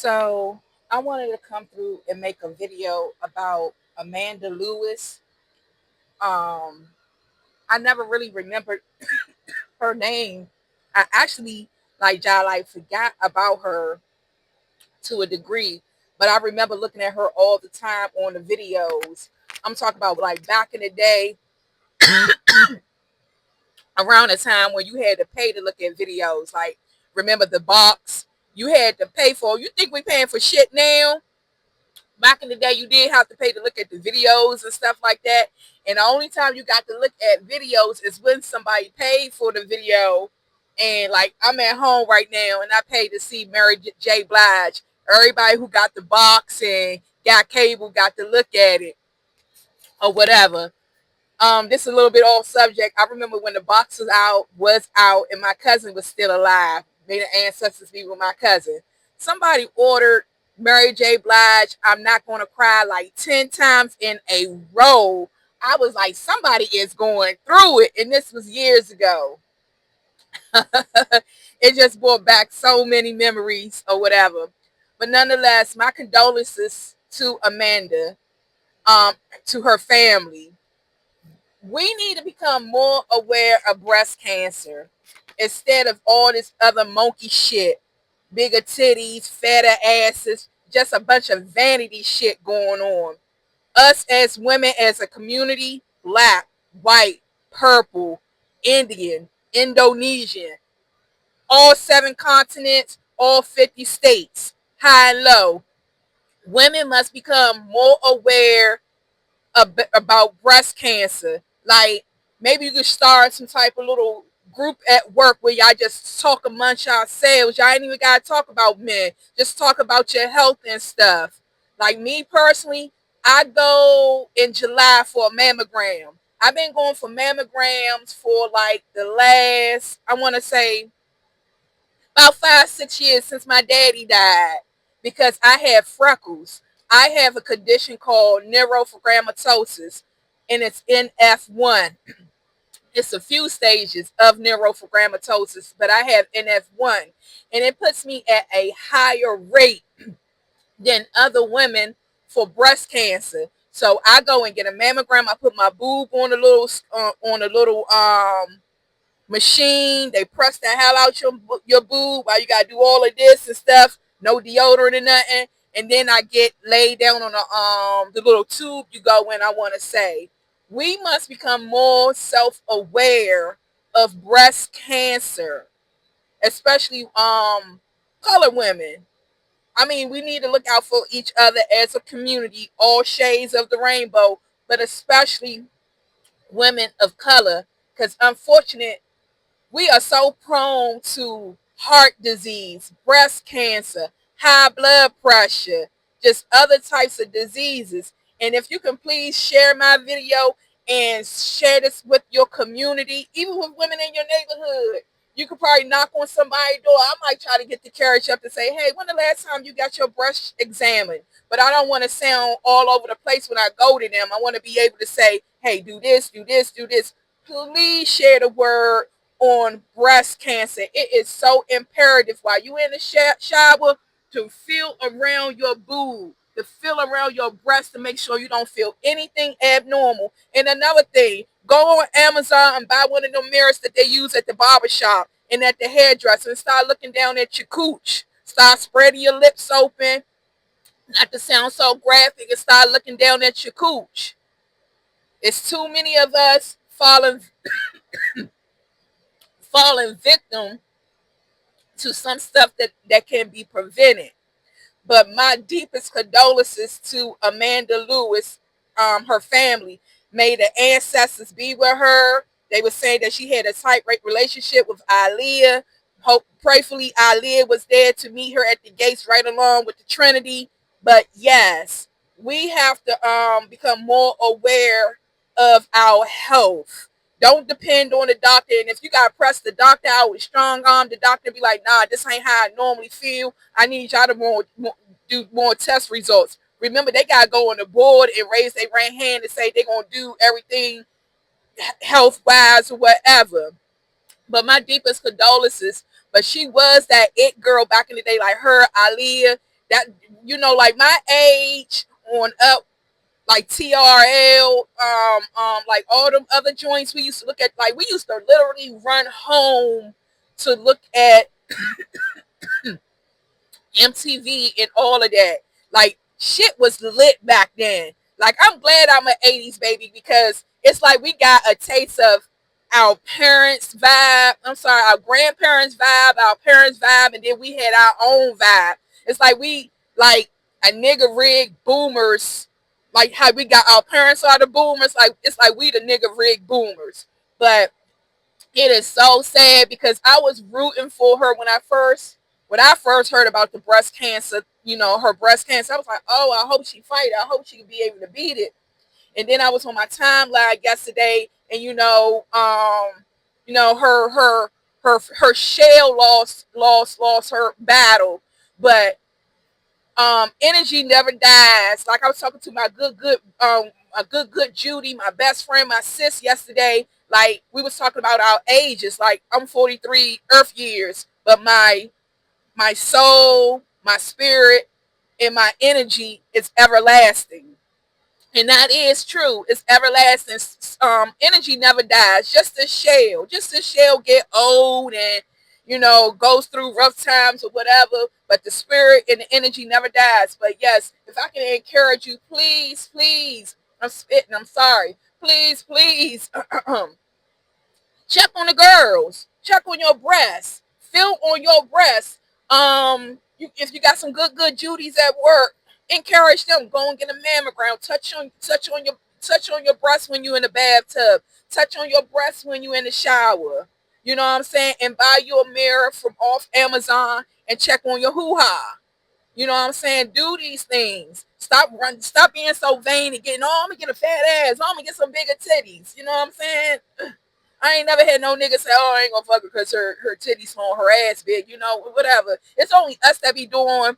So I wanted to come through and make a video about Amanda Lewis. Um, I never really remembered her name. I actually forgot about her to a degree, but I remember looking at her all the time on the videos. I'm talking about like back in the day, around the time when you had to pay to look at videos. Like, remember the box? You had to pay for. You think we paying for shit now? Back in the day, you did have to pay to look at the videos and stuff like that. And the only time you got to look at videos is when somebody paid for the video. And like, I'm at home right now and I paid to see Mary J. Blige. Everybody who got the box and got cable got to look at it or whatever. This is a little bit off subject. I remember when the box was out, and my cousin was still alive. May the ancestors be with my cousin. Somebody ordered Mary J. Blige, I'm Not Gonna Cry, like 10 times in a row. I was like, somebody is going through it. And this was years ago. It just brought back so many memories or whatever. But nonetheless, my condolences to Amanda, um, to her family. We need to become more aware of breast cancer instead of all this other monkey shit. Bigger titties, fatter asses, just a bunch of vanity shit going on. Us as women, as a community, black, white, purple, Indian, Indonesian, all 7 continents, all 50 states, high and low. Women must become more aware about breast cancer. Like, maybe you could start some type of little group at work where y'all just talk amongst yourselves. Y'all ain't even gotta talk about men. Just talk about your health and stuff. Like me personally, I go in July for a mammogram. I've been going for mammograms for like the last, I want to say, about 5, 6 years since my daddy died, because I had freckles. I have a condition called neurofibromatosis, and it's NF1. It's a few stages of neurofibromatosis, but I have NF1, and it puts me at a higher rate than other women for breast cancer. So I go and get a mammogram. I put my boob on a little machine. They press the hell out your boob while you gotta do all of this and stuff. No deodorant or nothing. And then I get laid down on the little tube you go in. I want to say we must become more self-aware of breast cancer, especially color women. I mean, we need to look out for each other as a community, all shades of the rainbow, but especially women of color, because unfortunate, we are so prone to heart disease, breast cancer, high blood pressure, just other types of diseases. And if you can please share my video and share this with your community, even with women in your neighborhood, you could probably knock on somebody's door. I might try to get the courage up to say, hey, when the last time you got your breast examined? But I don't want to sound all over the place when I go to them. I want to be able to say, hey, do this, do this, do this. Please share the word on breast cancer. It is so imperative while you in the shower to feel around your boob, to feel around your breast, to make sure you don't feel anything abnormal. And another thing, go on Amazon and buy one of them mirrors that they use at the barber shop and at the hairdresser, and start looking down at your cooch. Start spreading your lips open, not to sound so graphic, and start looking down at your cooch. It's too many of us falling victim to some stuff that can be prevented. But my deepest condolences to Amanda Lewis, her family. May the ancestors be with her. They were saying that she had a tight relationship with Aaliyah. Hope, prayfully, Aaliyah was there to meet her at the gates right along with the Trinity. But yes, we have to become more aware of our health. Don't depend on the doctor. And if you got to press the doctor out with strong arm, the doctor be like, nah, this ain't how I normally feel. I need y'all to do more test results. Remember, they got to go on the board and raise their right hand and say they're going to do everything health-wise or whatever. But my deepest condolences. But she was that it girl back in the day, like her, Aaliyah. That, like my age on up, like TRL, like all them other joints we used to look at, like we used to literally run home to look at MTV and all of that. Like shit was lit back then. Like I'm glad I'm an 80s baby because it's like we got a taste of our parents' vibe. I'm sorry, our grandparents' vibe, our parents' vibe, and then we had our own vibe. It's like we like a nigga rig boomers, like how we got our parents are the boomers. Like it's like we the nigga rig boomers. But it is so sad because I was rooting for her when I first heard about the breast cancer, her breast cancer. I was like, oh, I hope she fight. I hope she can be able to beat it. And then I was on my timeline yesterday, and her shell lost her battle, but energy never dies. Like I was talking to my good Judy, my best friend, my sis yesterday. Like we was talking about our ages. Like I'm 43 Earth years, but my soul, my spirit, and my energy is everlasting. And that is true. It's everlasting. Energy never dies. Just a shell get old and goes through rough times or whatever. But the spirit and the energy never dies. But yes, if I can encourage you, please, please. I'm spitting. I'm sorry. Please, please. Check on the girls. Check on your breasts. Feel on your breasts. If you got some good Judies at work, encourage them. Go and get a mammogram. Touch on your breast when you're in the bathtub. Touch on your breast when you're in the shower. You know what I'm saying? And buy you a mirror from off Amazon and check on your hoo-ha. You know what I'm saying? Do these things. Stop being so vain and getting, oh, I'm gonna get a fat ass. Oh, I'm gonna get some bigger titties. You know what I'm saying? I ain't never had no nigga say, oh, I ain't gonna fuck her because her titties small, her ass big, whatever. It's only us that be doing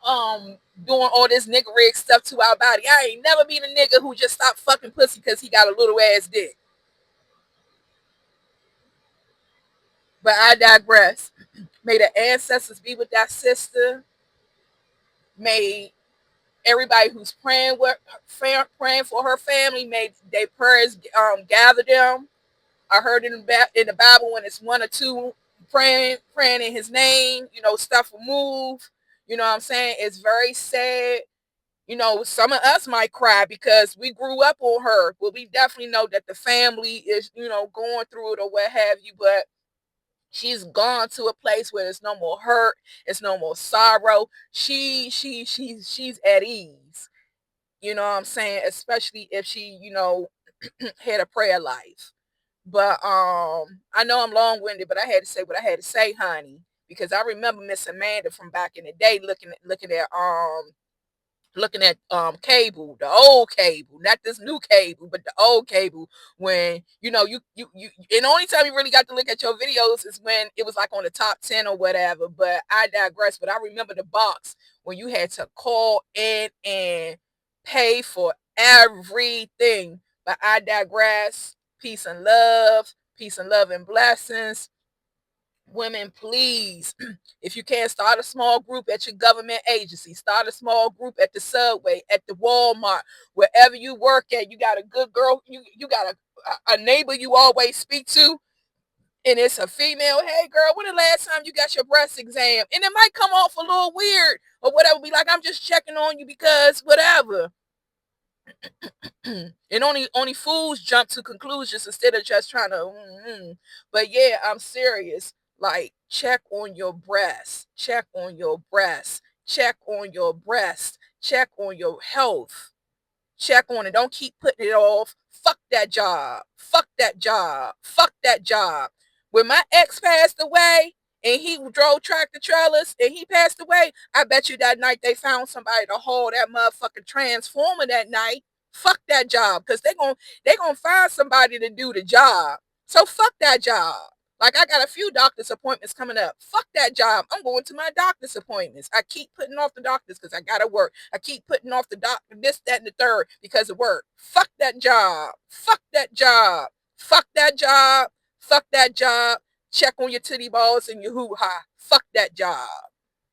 all this nigga rig stuff to our body. I ain't never been a nigga who just stopped fucking pussy because he got a little ass dick. But I digress. May the ancestors be with that sister. May everybody who's praying for her family, may their prayers gather them. I heard in the Bible when it's one or two praying in his name, stuff will move. You know what I'm saying? It's very sad. Some of us might cry because we grew up on her, but we definitely know that the family is, going through it or what have you. But she's gone to a place where there's no more hurt, it's no more sorrow. She's at ease. You know what I'm saying? Especially if she, had a prayer life. But I know I'm long-winded, but I had to say what I had to say, honey, because I remember Miss Amanda from back in the day looking at cable, the old cable, not this new cable, but the old cable, when you and the only time you really got to look at your videos is when it was like on the top 10 or whatever. But I digress. But I remember the box when you had to call in and pay for everything. But I digress. Peace and love and blessings. Women, please, if you can't, start a small group at your government agency, start a small group at the Subway, at the Walmart, wherever you work at. You got a good girl, you got a neighbor you always speak to, and it's a female. Hey girl, when the last time you got your breast exam? And it might come off a little weird or whatever, be like, I'm just checking on you because whatever. And only fools jump to conclusions instead of just trying to But yeah, I'm serious. Like, check on your breast, check on your breast, check on your breast, check on your health, check on it. Don't keep putting it off. Fuck that job, fuck that job, fuck that job. When my ex passed away and he drove tractor trailers and he passed away, I bet you that night they found somebody to haul that motherfucking transformer that night. Fuck that job, because they gonna find somebody to do the job. So fuck that job. Like, I got a few doctor's appointments coming up. Fuck that job. I'm going to my doctor's appointments. I keep putting off the doctors because I gotta work. I keep putting off the doctor, this, that, and the third because of work. Fuck that job. Fuck that job. Fuck that job. Fuck that job. Check on your titty balls and your hoo-ha. Fuck that job.